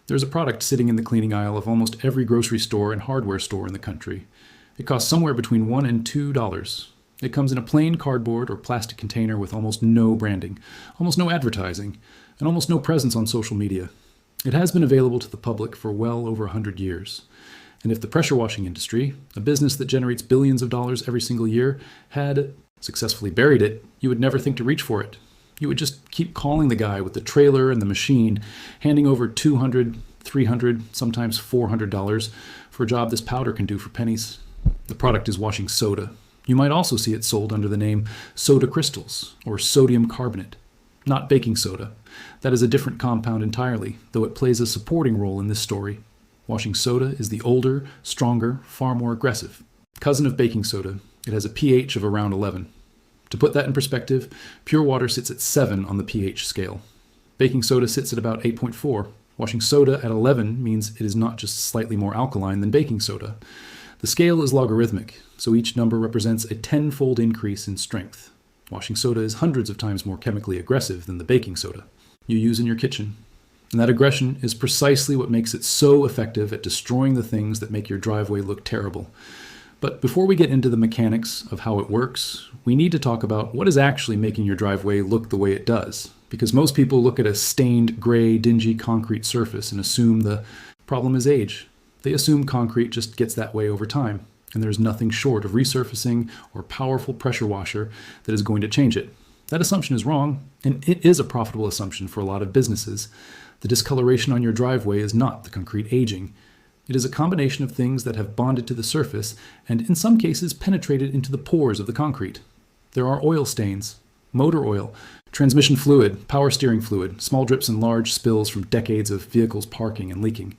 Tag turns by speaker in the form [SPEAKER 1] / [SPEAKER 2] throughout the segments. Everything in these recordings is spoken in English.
[SPEAKER 1] There's a product sitting in the cleaning aisle of almost every grocery store and hardware store in the country. It costs somewhere between $1 and $2. It comes in a plain cardboard or plastic container with almost no branding, almost no advertising, and almost no presence on social media. It has been available to the public for well over 100 years. And if the pressure washing industry, a business that generates billions of dollars every single year, had successfully buried it, you would never think to reach for it. You would just keep calling the guy with the trailer and the machine, handing over $200, $300, sometimes $400 for a job this powder can do for pennies. The product is washing soda. You might also see it sold under the name soda crystals or sodium carbonate. Not baking soda. That is a different compound entirely, though it plays a supporting role in this story. Washing soda is the older, stronger, far more aggressive cousin of baking soda. It has a pH of around 11. To put that in perspective, pure water sits at 7 on the pH scale. Baking soda sits at about 8.4. Washing soda at 11 means it is not just slightly more alkaline than baking soda. The scale is logarithmic, so each number represents a 10-fold increase in strength. Washing soda is hundreds of times more chemically aggressive than the baking soda you use in your kitchen. And that aggression is precisely what makes it so effective at destroying the things that make your driveway look terrible. But before we get into the mechanics of how it works, we need to talk about what is actually making your driveway look the way it does. Because most people look at a stained, gray, dingy concrete surface and assume the problem is age. They assume concrete just gets that way over time, and there's nothing short of resurfacing or powerful pressure washer that is going to change it. That assumption is wrong, and it is a profitable assumption for a lot of businesses. The discoloration on your driveway is not the concrete aging. It is a combination of things that have bonded to the surface and in some cases penetrated into the pores of the concrete. There are oil stains, motor oil, transmission fluid, power steering fluid, small drips and large spills from decades of vehicles parking and leaking.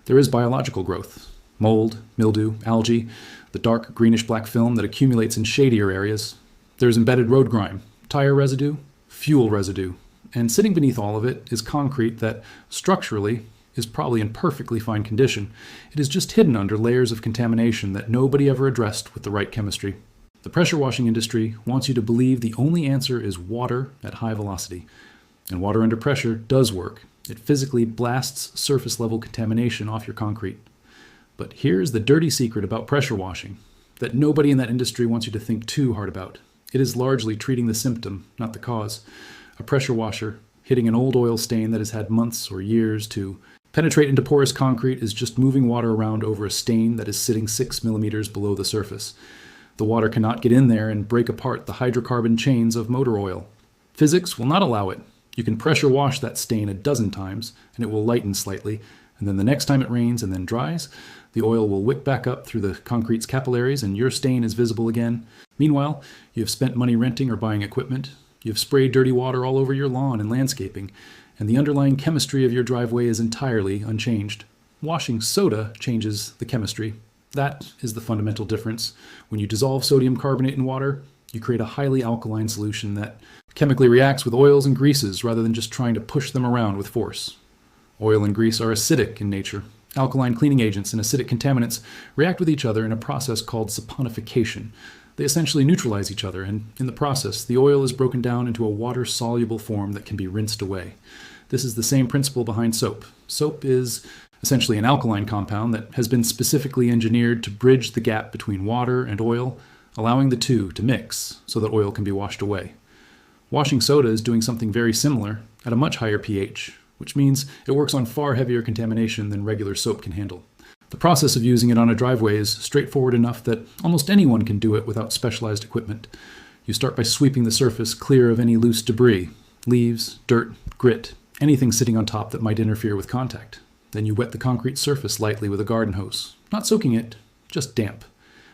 [SPEAKER 1] There is biological growth, mold, mildew, algae, the dark greenish-black film that accumulates in shadier areas. There's embedded road grime, tire residue, fuel residue, and sitting beneath all of it is concrete that, structurally, is probably in perfectly fine condition. It is just hidden under layers of contamination that nobody ever addressed with the right chemistry. The pressure washing industry wants you to believe the only answer is water at high velocity. And water under pressure does work. It physically blasts surface level contamination off your concrete. But here's the dirty secret about pressure washing that nobody in that industry wants you to think too hard about. It is largely treating the symptom, not the cause. A pressure washer hitting an old oil stain that has had months or years to penetrate into porous concrete is just moving water around over a stain that is sitting 6 millimeters below the surface. The water cannot get in there and break apart the hydrocarbon chains of motor oil. Physics will not allow it. You can pressure wash that stain a dozen times, and it will lighten slightly, and then the next time it rains and then dries, the oil will wick back up through the concrete's capillaries and your stain is visible again. Meanwhile, you have spent money renting or buying equipment, you have sprayed dirty water all over your lawn and landscaping, and the underlying chemistry of your driveway is entirely unchanged. Washing soda changes the chemistry. That is the fundamental difference. When you dissolve sodium carbonate in water, you create a highly alkaline solution that chemically reacts with oils and greases rather than just trying to push them around with force. Oil and grease are acidic in nature. Alkaline cleaning agents and acidic contaminants react with each other in a process called saponification. They essentially neutralize each other, and in the process, the oil is broken down into a water-soluble form that can be rinsed away. This is the same principle behind soap. Soap is essentially an alkaline compound that has been specifically engineered to bridge the gap between water and oil, allowing the two to mix so that oil can be washed away. Washing soda is doing something very similar at a much higher pH, which means it works on far heavier contamination than regular soap can handle. The process of using it on a driveway is straightforward enough that almost anyone can do it without specialized equipment. You start by sweeping the surface clear of any loose debris, leaves, dirt, grit, anything sitting on top that might interfere with contact. Then you wet the concrete surface lightly with a garden hose, not soaking it, just damp.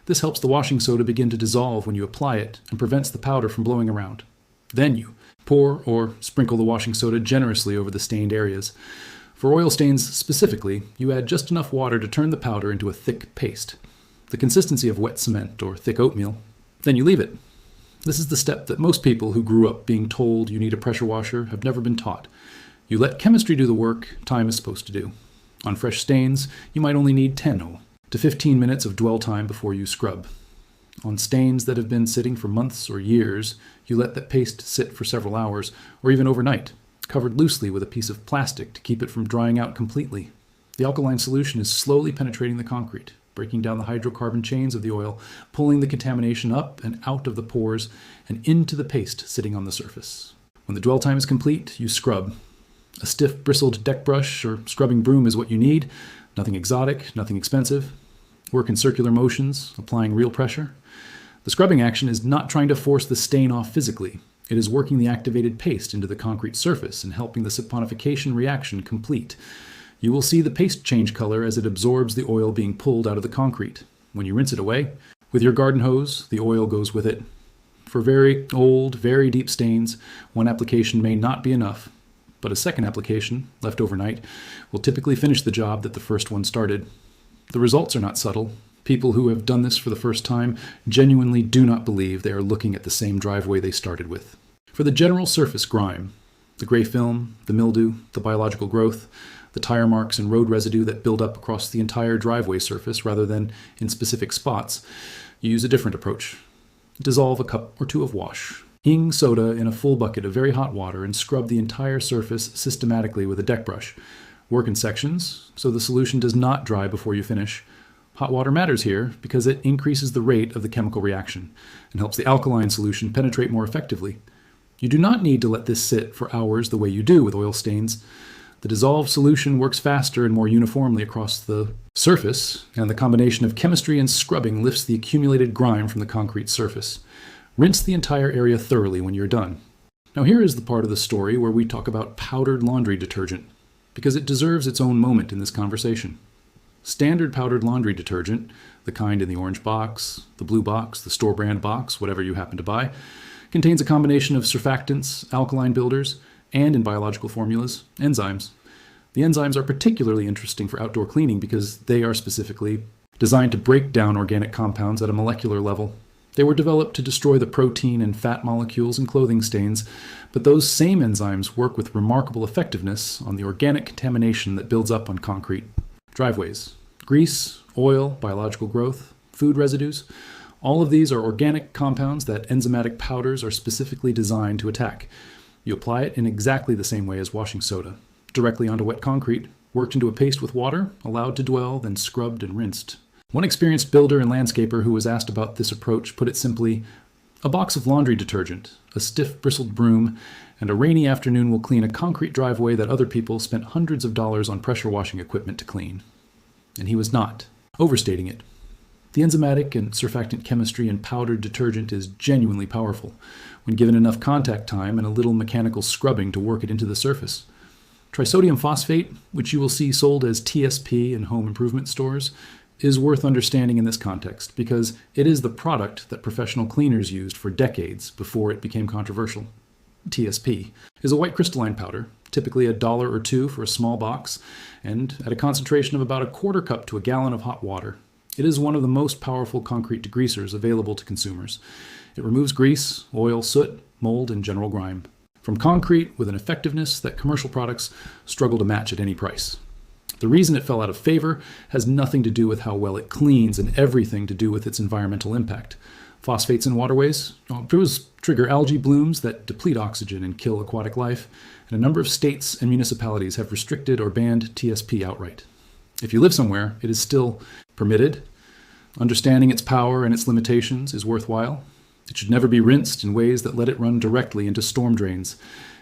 [SPEAKER 1] This helps the washing soda begin to dissolve when you apply it and prevents the powder from blowing around. Then you pour or sprinkle the washing soda generously over the stained areas. For oil stains specifically, you add just enough water to turn the powder into a thick paste, the consistency of wet cement or thick oatmeal. Then you leave it. This is the step that most people who grew up being told you need a pressure washer have never been taught. You let chemistry do the work time is supposed to do. On fresh stains, you might only need 10 to 15 minutes of dwell time before you scrub. On stains that have been sitting for months or years, you let that paste sit for several hours, or even overnight. covered loosely with a piece of plastic to keep it from drying out completely. The alkaline solution is slowly penetrating the concrete, breaking down the hydrocarbon chains of the oil, pulling the contamination up and out of the pores and into the paste sitting on the surface. When the dwell time is complete, you scrub. A stiff, bristled deck brush or scrubbing broom is what you need. Nothing exotic, nothing expensive. Work in circular motions, applying real pressure. The scrubbing action is not trying to force the stain off physically. It is working the activated paste into the concrete surface and helping the saponification reaction complete. You will see the paste change color as it absorbs the oil being pulled out of the concrete. When you rinse it away, with your garden hose, the oil goes with it. For very old, very deep stains, one application may not be enough, but a second application, left overnight, will typically finish the job that the first one started. The results are not subtle. People who have done this for the first time genuinely do not believe they are looking at the same driveway they started with. For the general surface grime, the gray film, the mildew, the biological growth, the tire marks and road residue that build up across the entire driveway surface rather than in specific spots, you use a different approach. Dissolve a cup or two of wash. Ing soda in a full bucket of very hot water and scrub the entire surface systematically with a deck brush. Work in sections so the solution does not dry before you finish. Hot water matters here because it increases the rate of the chemical reaction and helps the alkaline solution penetrate more effectively. You do not need to let this sit for hours the way you do with oil stains. The dissolved solution works faster and more uniformly across the surface, and the combination of chemistry and scrubbing lifts the accumulated grime from the concrete surface. Rinse the entire area thoroughly when you're done. Now here is the part of the story where we talk about powdered laundry detergent, because it deserves its own moment in this conversation. Standard powdered laundry detergent, the kind in the orange box, the blue box, the store brand box, whatever you happen to buy, contains a combination of surfactants, alkaline builders, and in biological formulas, enzymes. The enzymes are particularly interesting for outdoor cleaning because they are specifically designed to break down organic compounds at a molecular level. They were developed to destroy the protein and fat molecules in clothing stains, but those same enzymes work with remarkable effectiveness on the organic contamination that builds up on concrete driveways. Grease, oil, biological growth, food residues, all of these are organic compounds that enzymatic powders are specifically designed to attack. You apply it in exactly the same way as washing soda, directly onto wet concrete, worked into a paste with water, allowed to dwell, then scrubbed and rinsed. One experienced builder and landscaper who was asked about this approach put it simply, "A box of laundry detergent, a stiff bristled broom, and a rainy afternoon will clean a concrete driveway that other people spent hundreds of dollars on pressure washing equipment to clean." And he was not overstating it. The enzymatic and surfactant chemistry in powdered detergent is genuinely powerful when given enough contact time and a little mechanical scrubbing to work it into the surface. Trisodium phosphate, which you will see sold as TSP in home improvement stores, is worth understanding in this context because it is the product that professional cleaners used for decades before it became controversial. TSP is a white crystalline powder, typically $1 or $2 for a small box, and at a concentration of about a quarter cup to a gallon of hot water. It is one of the most powerful concrete degreasers available to consumers. It removes grease, oil, soot, mold, and general grime from concrete with an effectiveness that commercial products struggle to match at any price. The reason it fell out of favor has nothing to do with how well it cleans and everything to do with its environmental impact. Phosphates in waterways trigger algae blooms that deplete oxygen and kill aquatic life, and a number of states and municipalities have restricted or banned TSP outright. If you live somewhere, it is still permitted. Understanding its power and its limitations is worthwhile. It should never be rinsed in ways that let it run directly into storm drains,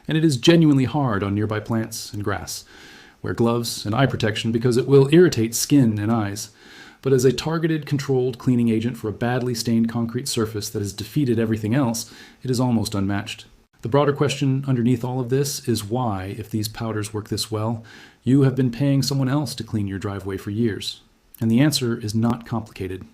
[SPEAKER 1] and it is genuinely hard on nearby plants and grass. Wear gloves and eye protection because it will irritate skin and eyes. But as a targeted, controlled cleaning agent for a badly stained concrete surface that has defeated everything else, it is almost unmatched. The broader question underneath all of this is why, if these powders work this well, you have been paying someone else to clean your driveway for years. And the answer is not complicated.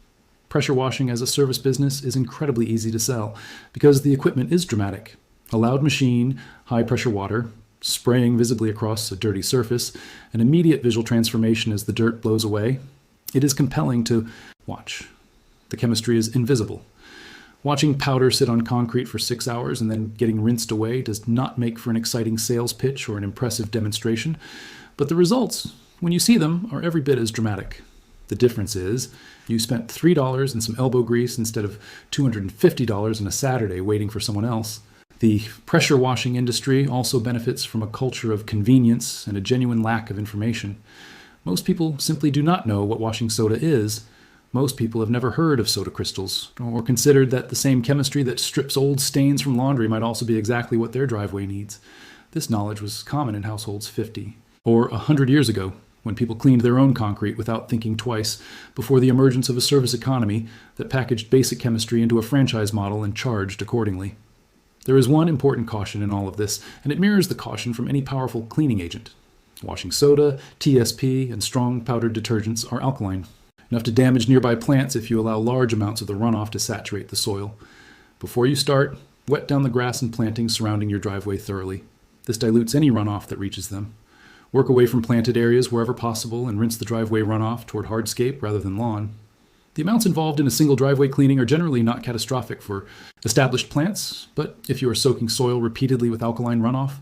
[SPEAKER 1] Pressure washing as a service business is incredibly easy to sell because the equipment is dramatic. A loud machine, high pressure water, spraying visibly across a dirty surface, an immediate visual transformation as the dirt blows away. It is compelling to watch. The chemistry is invisible. Watching powder sit on concrete for 6 hours and then getting rinsed away does not make for an exciting sales pitch or an impressive demonstration, but the results, when you see them, are every bit as dramatic. The difference is you spent $3 and some elbow grease instead of $250 on a Saturday waiting for someone else. The pressure washing industry also benefits from a culture of convenience and a genuine lack of information. Most people simply do not know what washing soda is. Most people have never heard of soda crystals, or considered that the same chemistry that strips old stains from laundry might also be exactly what their driveway needs. This knowledge was common in households 50 or 100 years ago, when people cleaned their own concrete without thinking twice, before the emergence of a service economy that packaged basic chemistry into a franchise model and charged accordingly. There is one important caution in all of this, and it mirrors the caution from any powerful cleaning agent. Washing soda, TSP, and strong powdered detergents are alkaline, enough to damage nearby plants if you allow large amounts of the runoff to saturate the soil. Before you start, wet down the grass and plantings surrounding your driveway thoroughly. This dilutes any runoff that reaches them. Work away from planted areas wherever possible and rinse the driveway runoff toward hardscape rather than lawn. The amounts involved in a single driveway cleaning are generally not catastrophic for established plants, but if you are soaking soil repeatedly with alkaline runoff,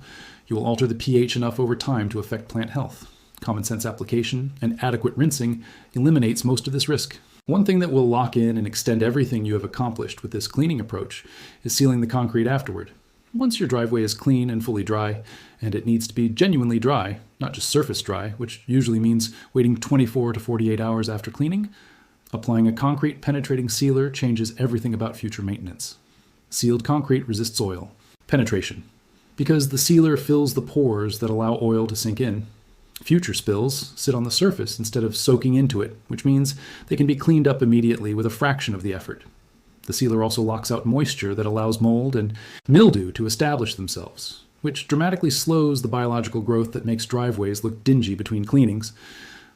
[SPEAKER 1] you will alter the pH enough over time to affect plant health. Common sense application and adequate rinsing eliminates most of this risk. One thing that will lock in and extend everything you have accomplished with this cleaning approach is sealing the concrete afterward. Once your driveway is clean and fully dry, and it needs to be genuinely dry, not just surface dry, which usually means waiting 24 to 48 hours after cleaning, applying a concrete penetrating sealer changes everything about future maintenance. Sealed concrete resists oil. Penetration. Because the sealer fills the pores that allow oil to sink in. Future spills sit on the surface instead of soaking into it, which means they can be cleaned up immediately with a fraction of the effort. The sealer also locks out moisture that allows mold and mildew to establish themselves, which dramatically slows the biological growth that makes driveways look dingy between cleanings.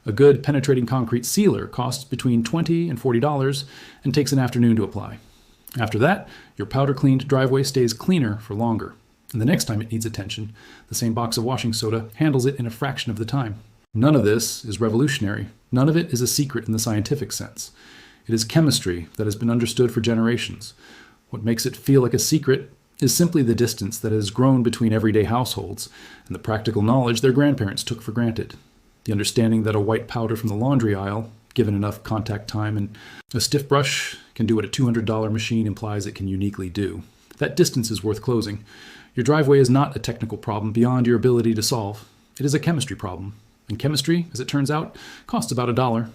[SPEAKER 1] A good penetrating concrete sealer costs between $20 and $40 and takes an afternoon to apply. After that, your powder-cleaned driveway stays cleaner for longer. And the next time it needs attention, the same box of washing soda handles it in a fraction of the time. None of this is revolutionary. None of it is a secret in the scientific sense. It is chemistry that has been understood for generations. What makes it feel like a secret is simply the distance that has grown between everyday households and the practical knowledge their grandparents took for granted. The understanding that a white powder from the laundry aisle, given enough contact time and a stiff brush, can do what a $200 machine implies it can uniquely do. That distance is worth closing. Your driveway is not a technical problem beyond your ability to solve. It is a chemistry problem. And chemistry, as it turns out, costs about $1.